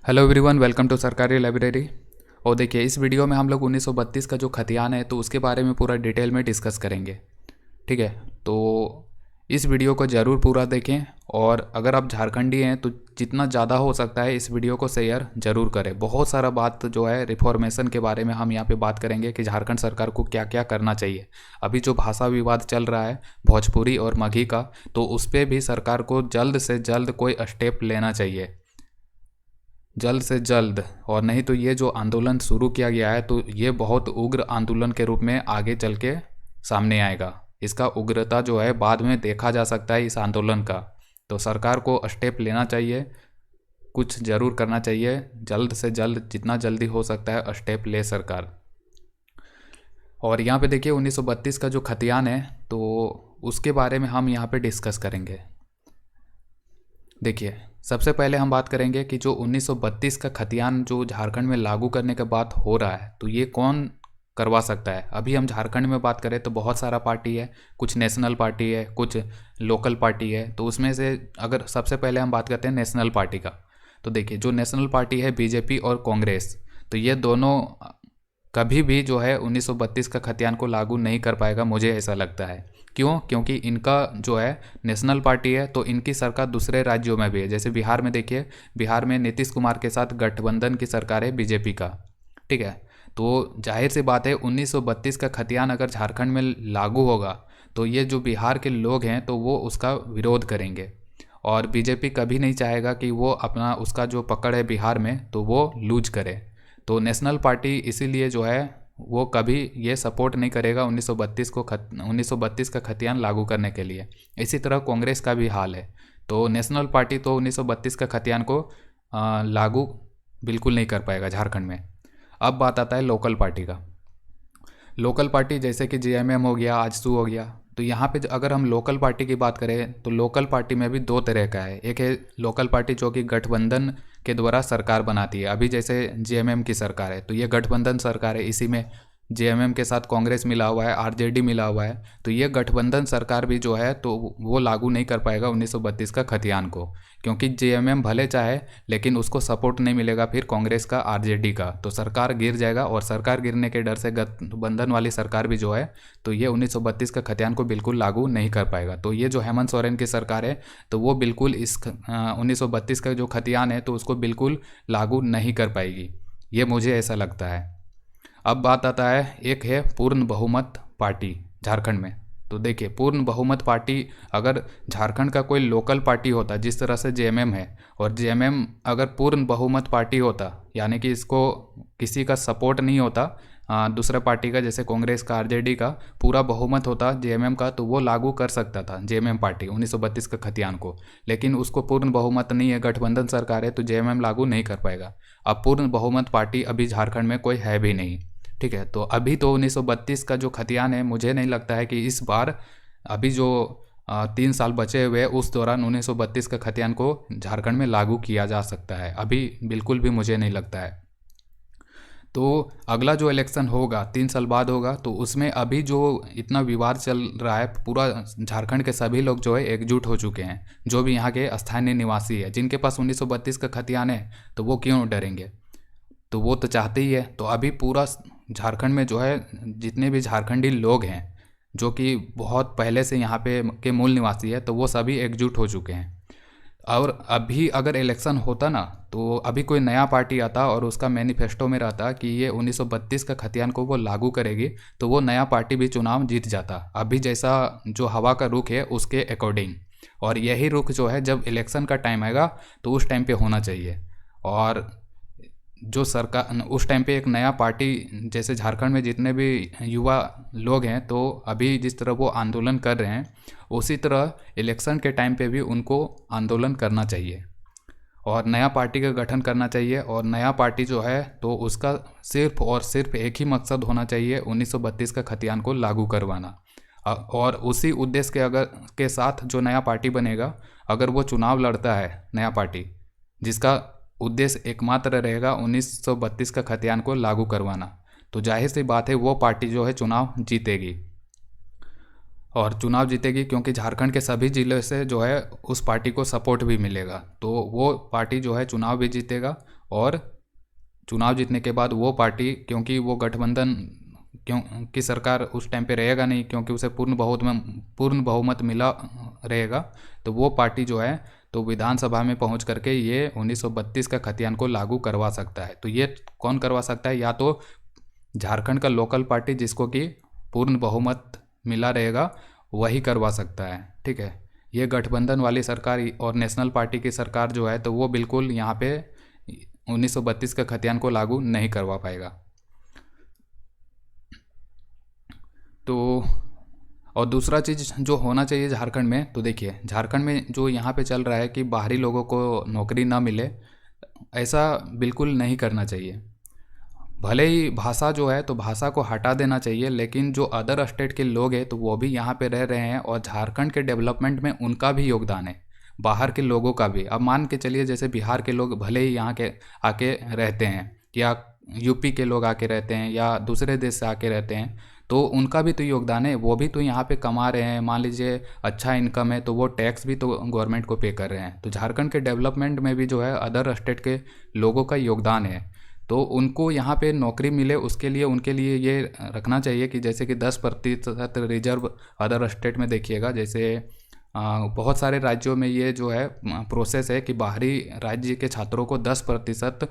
Hello everyone, welcome to सरकारी library. और देखिए, इस वीडियो में हम लोग 1932 का जो खतियान है तो उसके बारे में पूरा डिटेल में डिस्कस करेंगे। ठीक है, तो इस वीडियो को ज़रूर पूरा देखें। और अगर आप झारखंडी हैं तो जितना ज़्यादा हो सकता है इस वीडियो को शेयर ज़रूर करें। बहुत सारा बात जो है रिफॉर्मेशन के बारे में हम यहाँ पे बात करेंगे कि झारखंड सरकार को क्या क्या करना चाहिए। अभी जो भाषा विवाद चल रहा है भोजपुरी और मगही का, तो उस पर भी सरकार को जल्द से जल्द कोई स्टेप लेना चाहिए, जल्द से जल्द। और नहीं तो ये जो आंदोलन शुरू किया गया है तो ये बहुत उग्र आंदोलन के रूप में आगे चल के सामने आएगा। इसका उग्रता जो है बाद में देखा जा सकता है इस आंदोलन का। तो सरकार को स्टेप लेना चाहिए, कुछ ज़रूर करना चाहिए, जल्द से जल्द, जितना जल्दी हो सकता है स्टेप ले सरकार। और यहाँ पे देखिए 1932 का जो खतियान है तो उसके बारे में हम यहाँ पे डिस्कस करेंगे। देखिए, सबसे पहले हम बात करेंगे कि जो 1932 का खतियान जो झारखंड में लागू करने के बाद हो रहा है तो ये कौन करवा सकता है। अभी हम झारखंड में बात करें तो बहुत सारा पार्टी है, कुछ नेशनल पार्टी है, कुछ लोकल पार्टी है। तो उसमें से अगर सबसे पहले हम बात करते हैं नेशनल पार्टी का, तो देखिए जो नेशनल पार्टी है बीजेपी और कांग्रेस, तो ये दोनों कभी भी जो है 1932 का खतियान को लागू नहीं कर पाएगा, मुझे ऐसा लगता है। क्यों? क्योंकि इनका जो है नेशनल पार्टी है तो इनकी सरकार दूसरे राज्यों में भी है। जैसे बिहार में देखिए, बिहार में नीतीश कुमार के साथ गठबंधन की सरकार है बीजेपी का। ठीक है, तो जाहिर सी बात है 1932 का खतियान अगर झारखंड में लागू होगा तो ये जो बिहार के लोग हैं तो वो उसका विरोध करेंगे। और बीजेपी कभी नहीं चाहेगा कि वो अपना उसका जो पकड़ है बिहार में तो वो लूज करे। तो नेशनल पार्टी इसीलिए जो है वो कभी ये सपोर्ट नहीं करेगा 1932 का खतियान लागू करने के लिए। इसी तरह कांग्रेस का भी हाल है। तो नेशनल पार्टी तो 1932 का खतियान को लागू बिल्कुल नहीं कर पाएगा झारखंड में। अब बात आता है लोकल पार्टी का। लोकल पार्टी जैसे कि जेएमएम हो गया, आजसू हो गया। तो यहाँ पे अगर हम लोकल पार्टी की बात करें तो लोकल पार्टी में भी दो तरह का है। एक है लोकल पार्टी जो कि गठबंधन के द्वारा सरकार बनाती है। अभी जैसे जेएमएम की सरकार है तो ये गठबंधन सरकार है, इसी में जेएमएम के साथ कांग्रेस मिला हुआ है, आरजेडी मिला हुआ है। तो ये गठबंधन सरकार भी जो है तो वो लागू नहीं कर पाएगा 1932 का खतियान को, क्योंकि जेएमएम भले चाहे लेकिन उसको सपोर्ट नहीं मिलेगा फिर कांग्रेस का, आरजेडी का। तो सरकार गिर जाएगा और सरकार गिरने के डर से गठबंधन वाली सरकार भी जो है तो ये 1932 का खतियान को बिल्कुल लागू नहीं कर पाएगा। तो ये जो हेमंत सोरेन की सरकार है तो वो बिल्कुल इस 1932 का जो खतियान है तो उसको बिल्कुल लागू नहीं कर पाएगी, ये मुझे ऐसा लगता है। अब बात आता है, एक है पूर्ण बहुमत पार्टी झारखंड में। तो देखिए पूर्ण बहुमत पार्टी अगर झारखंड का कोई लोकल पार्टी होता जिस तरह से जेएमएम है, और जेएमएम अगर पूर्ण बहुमत पार्टी होता यानी कि इसको किसी का सपोर्ट नहीं होता, दूसरे पार्टी का जैसे कांग्रेस का, आरजेडी का पूरा बहुमत होता जेएमएम का, तो वो लागू कर सकता था जेएमएम पार्टी 1932 का खतियान को। लेकिन उसको पूर्ण बहुमत नहीं है, गठबंधन सरकार है, तो जेएमएम लागू नहीं कर पाएगा। अब पूर्ण बहुमत पार्टी अभी झारखंड में कोई है भी नहीं। ठीक है, तो अभी तो 1932 का जो खतियान है मुझे नहीं लगता है कि इस बार अभी जो 3 साल बचे हुए उस दौरान 1932 का खतियान को झारखंड में लागू किया जा सकता है। अभी बिल्कुल भी मुझे नहीं लगता है। तो अगला जो इलेक्शन होगा 3 साल बाद होगा, तो उसमें अभी जो इतना विवाद चल रहा है पूरा झारखंड के सभी लोग जो है एकजुट हो चुके हैं। जो भी यहाँ के स्थानीय निवासी है जिनके पास 1932 का खतियान है तो वो क्यों डरेंगे, तो वो तो चाहते ही है। तो अभी पूरा झारखंड में जो है जितने भी झारखंडी लोग हैं जो कि बहुत पहले से यहाँ पे के मूल निवासी है तो वो सभी एकजुट हो चुके हैं। और अभी अगर इलेक्शन होता ना तो अभी कोई नया पार्टी आता और उसका मैनिफेस्टो में रहता कि ये 1932 का खतियान को वो लागू करेगी, तो वो नया पार्टी भी चुनाव जीत जाता अभी जैसा जो हवा का रुख है उसके अकॉर्डिंग। और यही रुख जो है जब इलेक्शन का टाइम आएगा तो उस टाइम पे होना चाहिए। और जो सरकार उस टाइम पे एक नया पार्टी, जैसे झारखंड में जितने भी युवा लोग हैं तो अभी जिस तरह वो आंदोलन कर रहे हैं उसी तरह इलेक्शन के टाइम पे भी उनको आंदोलन करना चाहिए और नया पार्टी का गठन करना चाहिए। और नया पार्टी जो है तो उसका सिर्फ और सिर्फ एक ही मकसद होना चाहिए, 1932 का खतियान को लागू करवाना। और उसी उद्देश्य के साथ जो नया पार्टी बनेगा, अगर वो चुनाव लड़ता है नया पार्टी जिसका उद्देश्य एकमात्र रहेगा 1932 का खतियान को लागू करवाना, तो जाहिर सी बात है वो पार्टी जो है चुनाव जीतेगी। और चुनाव जीतेगी क्योंकि झारखंड के सभी ज़िले से जो है उस पार्टी को सपोर्ट भी मिलेगा, तो वो पार्टी जो है चुनाव भी जीतेगा और चुनाव जीतने के बाद वो पार्टी, क्योंकि वो गठबंधन की सरकार उस टाइम पे रहेगा नहीं, क्योंकि उसे पूर्ण बहुमत मिला रहेगा, तो वो पार्टी जो है तो विधानसभा में पहुंच करके ये 1932 का खतियान को लागू करवा सकता है। तो ये कौन करवा सकता है? या तो झारखंड का लोकल पार्टी जिसको कि पूर्ण बहुमत मिला रहेगा वही करवा सकता है। ठीक है, ये गठबंधन वाली सरकार और नेशनल पार्टी की सरकार जो है तो वो बिल्कुल यहाँ पे 1932 का खतियान को लागू नहीं करवा पाएगा। तो और दूसरा चीज़ जो होना चाहिए झारखंड में, तो देखिए झारखंड में जो यहाँ पे चल रहा है कि बाहरी लोगों को नौकरी ना मिले, ऐसा बिल्कुल नहीं करना चाहिए। भले ही भाषा जो है तो भाषा को हटा देना चाहिए, लेकिन जो अदर स्टेट के लोग हैं तो वो भी यहाँ पे रह रहे हैं और झारखंड के डेवलपमेंट में उनका भी योगदान है, बाहर के लोगों का भी। अब मान के चलिए जैसे बिहार के लोग भले ही यहाँ के आके रहते हैं, या यूपी के लोग आके रहते हैं, या दूसरे देश से आके रहते हैं, तो उनका भी तो योगदान है, वो भी तो यहाँ पे कमा रहे हैं। मान लीजिए अच्छा इनकम है तो वो टैक्स भी तो गवर्नमेंट को पे कर रहे हैं। तो झारखंड के डेवलपमेंट में भी जो है अदर स्टेट के लोगों का योगदान है। तो उनको यहाँ पे नौकरी मिले उसके लिए उनके लिए ये रखना चाहिए कि जैसे कि 10% रिजर्व अदर स्टेट में देखिएगा, जैसे बहुत सारे राज्यों में ये जो है प्रोसेस है कि बाहरी राज्य के छात्रों को 10%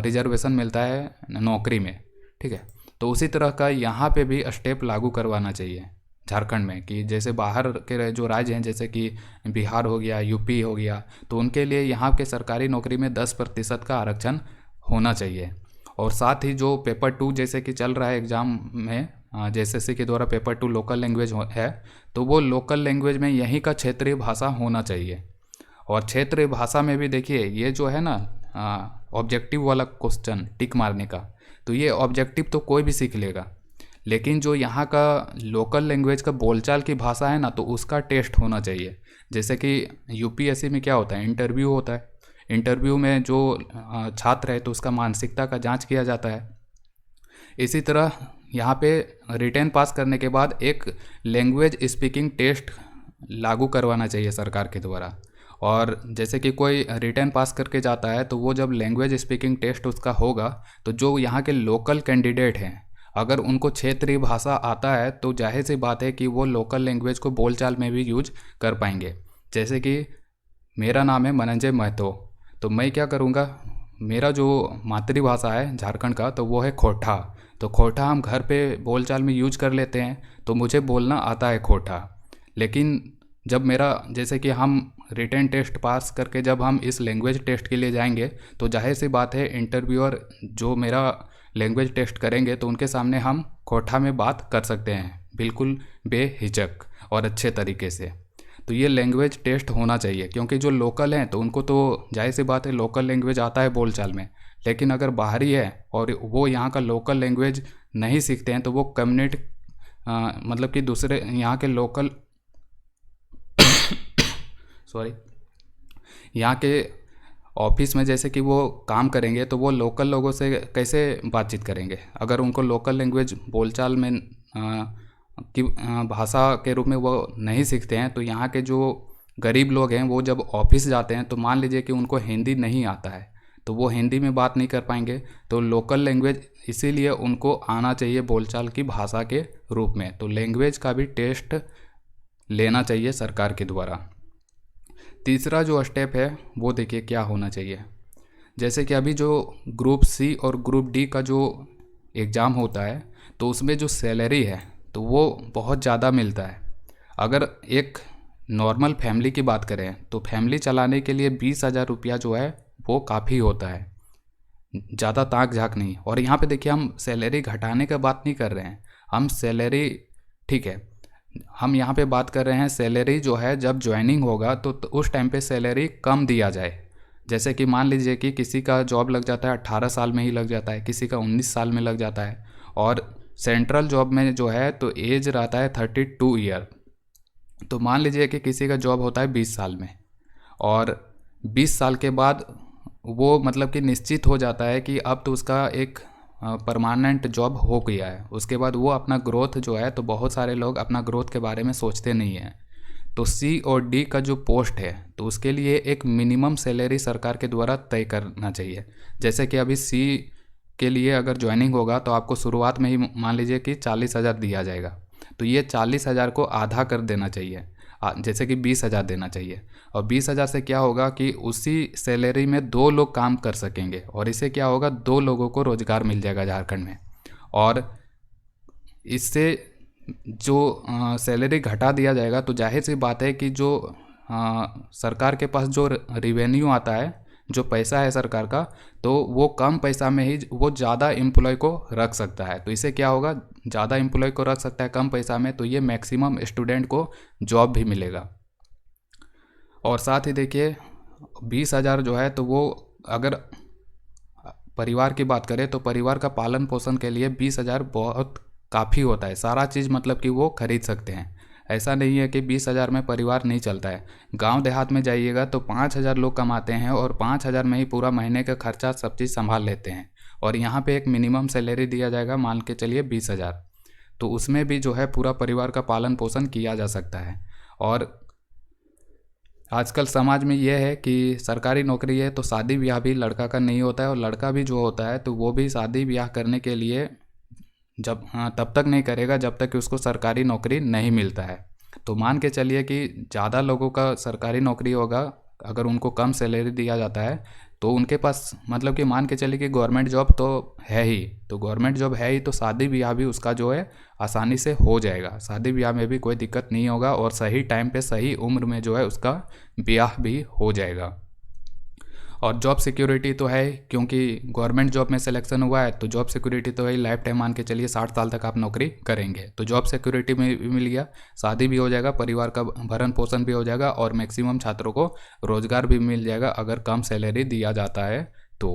रिजर्वेशन मिलता है नौकरी में। ठीक है, तो उसी तरह का यहाँ पे भी स्टेप लागू करवाना चाहिए झारखंड में, कि जैसे बाहर के जो राज्य हैं जैसे कि बिहार हो गया, यूपी हो गया, तो उनके लिए यहाँ के सरकारी नौकरी में 10% का आरक्षण होना चाहिए। और साथ ही जो पेपर 2 जैसे कि चल रहा है एग्ज़ाम में, जेएसएससी के द्वारा पेपर 2 लोकल लैंग्वेज है, तो वो लोकल लैंग्वेज में यहीं का क्षेत्रीय भाषा होना चाहिए। और क्षेत्रीय भाषा में भी देखिए ये जो है ना ऑब्जेक्टिव वाला क्वेश्चन टिक मारने का, तो ये ऑब्जेक्टिव तो कोई भी सीख लेगा, लेकिन जो यहाँ का लोकल लैंग्वेज का बोलचाल की भाषा है ना, तो उसका टेस्ट होना चाहिए। जैसे कि यूपीएससी में क्या होता है, इंटरव्यू होता है, इंटरव्यू में जो छात्र है तो उसका मानसिकता का जांच किया जाता है। इसी तरह यहाँ पे रिटेन पास करने के बाद एक लैंग्वेज स्पीकिंग टेस्ट लागू करवाना चाहिए सरकार के द्वारा। और जैसे कि कोई रिटेन पास करके जाता है तो वो जब लैंग्वेज स्पीकिंग टेस्ट उसका होगा, तो जो यहाँ के लोकल कैंडिडेट हैं अगर उनको क्षेत्रीय भाषा आता है तो जाहिर सी बात है कि वो लोकल लैंग्वेज को बोलचाल में भी यूज कर पाएंगे। जैसे कि मेरा नाम है मनंजय महतो, तो मैं क्या करूँगा, मेरा जो मातृभाषा है झारखंड का तो वो है खोटा, तो खोटा हम घर पे बोलचाल में यूज कर लेते हैं, तो मुझे बोलना आता है खोटा। लेकिन जब मेरा जैसे कि हम रिटेन टेस्ट पास करके जब हम इस लैंग्वेज टेस्ट के लिए जाएंगे, तो जाहिर सी बात है इंटरव्यूअर जो मेरा लैंग्वेज टेस्ट करेंगे तो उनके सामने हम खोटा में बात कर सकते हैं बिल्कुल बेहिचक और अच्छे तरीके से। तो ये लैंग्वेज टेस्ट होना चाहिए, क्योंकि जो लोकल हैं तो उनको तो जाहिर सी बात है लोकल लैंग्वेज आता है बोलचाल में, लेकिन अगर बाहरी है और वो यहाँ का लोकल लैंग्वेज नहीं सीखते हैं तो वो कम्युनिटी मतलब कि दूसरे यहाँ के लोकल सॉरी यहाँ के ऑफिस में जैसे कि वो काम करेंगे तो वो लोकल लोगों से कैसे बातचीत करेंगे अगर उनको लोकल लैंग्वेज बोलचाल में की भाषा के रूप में वो नहीं सीखते हैं। तो यहाँ के जो गरीब लोग हैं वो जब ऑफिस जाते हैं तो मान लीजिए कि उनको हिंदी नहीं आता है तो वो हिंदी में बात नहीं कर पाएंगे, तो लोकल लैंग्वेज इसीलिए उनको आना चाहिए बोलचाल की भाषा के रूप में। तो लैंग्वेज का भी टेस्ट लेना चाहिए सरकार के द्वारा। तीसरा जो स्टेप है वो देखिए क्या होना चाहिए, जैसे कि अभी जो ग्रुप सी और ग्रुप डी का जो एग्ज़ाम होता है तो उसमें जो सैलरी है तो वो बहुत ज़्यादा मिलता है। अगर एक नॉर्मल फैमिली की बात करें तो फैमिली चलाने के लिए 20,000 रुपया जो है वो काफ़ी होता है, ज़्यादा ताक झाक नहीं। और यहाँ पे देखिए हम सैलरी घटाने का बात नहीं कर रहे हैं, हम सैलरी ठीक है, हम यहाँ पे बात कर रहे हैं सैलरी जो है जब ज्वाइनिंग होगा तो उस टाइम पे सैलरी कम दिया जाए। जैसे कि मान लीजिए कि किसी का जॉब लग जाता है 18 साल में ही लग जाता है, किसी का 19 साल में लग जाता है, और सेंट्रल जॉब में जो है तो एज रहता है 32 ईयर। तो मान लीजिए कि किसी का जॉब होता है 20 साल में, और 20 साल के बाद वो मतलब कि निश्चित हो जाता है कि अब तो उसका एक परमानेंट जॉब हो गया है। उसके बाद वो अपना ग्रोथ जो है तो बहुत सारे लोग अपना ग्रोथ के बारे में सोचते नहीं हैं, तो सी और डी का जो पोस्ट है तो उसके लिए एक मिनिमम सैलरी सरकार के द्वारा तय करना चाहिए। जैसे कि अभी सी के लिए अगर ज्वाइनिंग होगा तो आपको शुरुआत में ही मान लीजिए कि 40,000 दिया जाएगा, तो ये 40,000 को आधा कर देना चाहिए, जैसे कि 20,000 देना चाहिए। और 20,000 से क्या होगा कि उसी सैलरी में 2 लोग काम कर सकेंगे और इससे क्या होगा, 2 लोगों को रोज़गार मिल जाएगा झारखंड में। और इससे जो सैलरी घटा दिया जाएगा तो जाहिर सी बात है कि जो सरकार के पास जो रिवेन्यू आता है, जो पैसा है सरकार का, तो वो कम पैसा में ही वो ज़्यादा एम्प्लॉय को रख सकता है। तो इससे क्या होगा, ज़्यादा एम्प्लॉय को रख सकता है कम पैसा में, तो ये मैक्सिमम स्टूडेंट को जॉब भी मिलेगा। और साथ ही देखिए 20,000 जो है तो वो अगर परिवार की बात करें तो परिवार का पालन पोषण के लिए 20,000 बहुत काफ़ी होता है। सारा चीज़ मतलब कि वो खरीद सकते हैं। ऐसा नहीं है कि 20,000 में परिवार नहीं चलता है। गांव देहात में जाइएगा तो 5,000 लोग कमाते हैं और 5,000 में ही पूरा महीने का खर्चा सब चीज़ संभाल लेते हैं। और यहाँ पे एक मिनिमम सैलरी दिया जाएगा, मान के चलिए 20,000, तो उसमें भी जो है पूरा परिवार का पालन पोषण किया जा सकता है। और आजकल समाज में यह है कि सरकारी नौकरी है तो शादी ब्याह भी लड़का का नहीं होता है, और लड़का भी जो होता है तो वो भी शादी ब्याह करने के लिए तब तक नहीं करेगा जब तक कि उसको सरकारी नौकरी नहीं मिलता है। तो मान के चलिए कि ज़्यादा लोगों का सरकारी नौकरी होगा, अगर उनको कम सैलरी दिया जाता है तो उनके पास मतलब कि मान के चलिए कि गवर्नमेंट जॉब तो है ही, तो गवर्नमेंट जॉब है ही तो शादी ब्याह भी उसका जो है आसानी से हो जाएगा। शादी ब्याह में भी कोई दिक्कत नहीं होगा और सही टाइम पे सही उम्र में जो है उसका ब्याह भी हो जाएगा। और जॉब सिक्योरिटी तो है, क्योंकि गवर्नमेंट जॉब में सिलेक्शन हुआ है तो जॉब सिक्योरिटी तो है, लाइफ टाइम मान के चलिए 60 साल तक आप नौकरी करेंगे, तो जॉब सिक्योरिटी में भी मिल गया, शादी भी हो जाएगा, परिवार का भरण पोषण भी हो जाएगा और मैक्सिमम छात्रों को रोजगार भी मिल जाएगा अगर कम सैलरी दिया जाता है तो।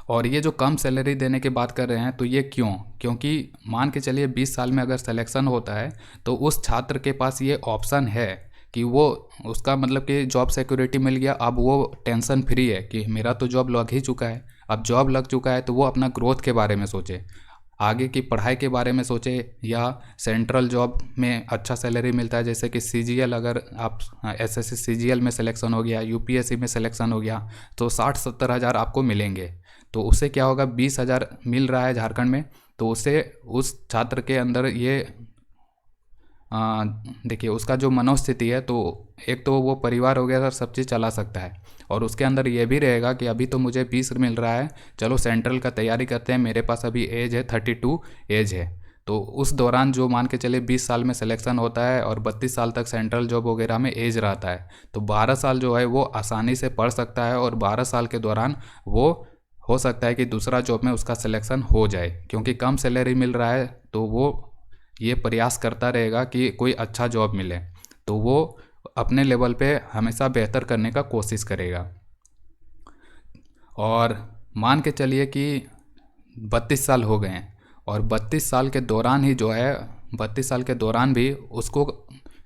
और ये जो कम सैलरी देने की बात कर रहे हैं तो ये क्यों, क्योंकि मान के चलिए 20 साल में अगर सिलेक्शन होता है तो उस छात्र के पास ये ऑप्शन है कि वो उसका मतलब कि जॉब सिक्योरिटी मिल गया, अब वो टेंशन फ्री है कि मेरा तो जॉब लग ही चुका है। अब जॉब लग चुका है तो वो अपना ग्रोथ के बारे में सोचे, आगे की पढ़ाई के बारे में सोचे, या सेंट्रल जॉब में अच्छा सैलरी मिलता है जैसे कि सीजीएल, अगर आप एसएससी सीजीएल में सिलेक्शन हो गया, यूपीएससी में सिलेक्शन हो गया तो 60-70 हज़ार आपको मिलेंगे। तो उससे क्या होगा, 20,000 मिल रहा है झारखंड में, तो उससे उस छात्र के अंदर ये देखिए उसका जो मनोस्थिति है, तो एक तो वो परिवार हो गया, सब चीज़ चला सकता है, और उसके अंदर ये भी रहेगा कि अभी तो मुझे 20 मिल रहा है, चलो सेंट्रल का तैयारी करते हैं, मेरे पास अभी एज है 32 एज है। तो उस दौरान जो मान के चले 20 साल में सिलेक्शन होता है और 32 साल तक सेंट्रल जॉब वगैरह में एज रहता है, तो 12 साल जो है वो आसानी से पढ़ सकता है और 12 साल के दौरान वो हो सकता है कि दूसरा जॉब में उसका सिलेक्शन हो जाए, क्योंकि कम सैलरी मिल रहा है तो वो ये प्रयास करता रहेगा कि कोई अच्छा जॉब मिले, तो वो अपने लेवल पे हमेशा बेहतर करने का कोशिश करेगा। और मान के चलिए कि 32 साल हो गए हैं और 32 साल के दौरान ही जो है 32 साल के दौरान भी उसको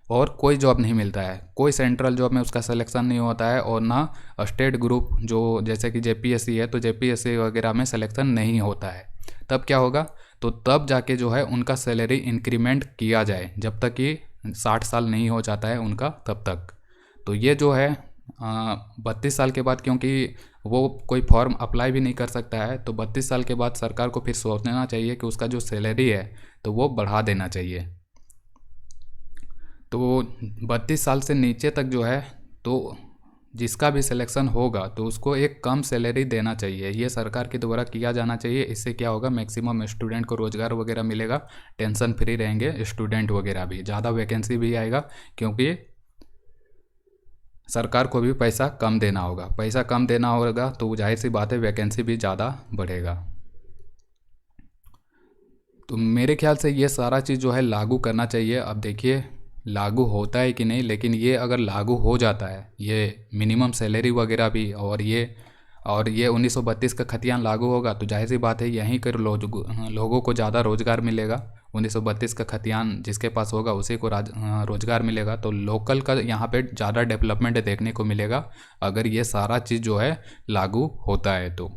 और कोई जॉब नहीं मिलता है, कोई सेंट्रल जॉब में उसका सिलेक्शन नहीं होता है, और ना स्टेट ग्रुप जो जैसे कि जेपीएससी है तो जेपीएससी वगैरह में सिलेक्शन नहीं होता है। तब क्या होगा, तो तब जाके जो है उनका सैलरी इंक्रीमेंट किया जाए, जब तक कि 60 साल नहीं हो जाता है उनका तब तक। तो ये जो है 32 साल के बाद, क्योंकि वो कोई फॉर्म अप्लाई भी नहीं कर सकता है, तो 32 साल के बाद सरकार को फिर सोचना चाहिए कि उसका जो सैलरी है तो वो बढ़ा देना चाहिए। तो 32 साल से नीचे तक जो है तो जिसका भी सिलेक्शन होगा तो उसको एक कम सैलरी देना चाहिए, ये सरकार के द्वारा किया जाना चाहिए। इससे क्या होगा, मैक्सिमम स्टूडेंट को रोज़गार वगैरह मिलेगा, टेंशन फ्री रहेंगे स्टूडेंट वगैरह भी, ज़्यादा वैकेंसी भी आएगा, क्योंकि सरकार को भी पैसा कम देना होगा, पैसा कम देना होगा तो जाहिर सी बात है वैकेंसी भी ज़्यादा बढ़ेगा। तो मेरे ख्याल से ये सारा चीज़ जो है लागू करना चाहिए। अब देखिए लागू होता है कि नहीं, लेकिन ये अगर लागू हो जाता है, ये मिनिमम सैलरी वगैरह भी, और ये 1932 का खतियान लागू होगा तो जाहिर सी बात है यहीं के लोगों को ज़्यादा रोज़गार मिलेगा। 1932 का खतियान जिसके पास होगा उसी को रोज़गार मिलेगा, तो लोकल का यहाँ पे ज़्यादा डेवलपमेंट देखने को मिलेगा अगर ये सारा चीज़ जो है लागू होता है तो।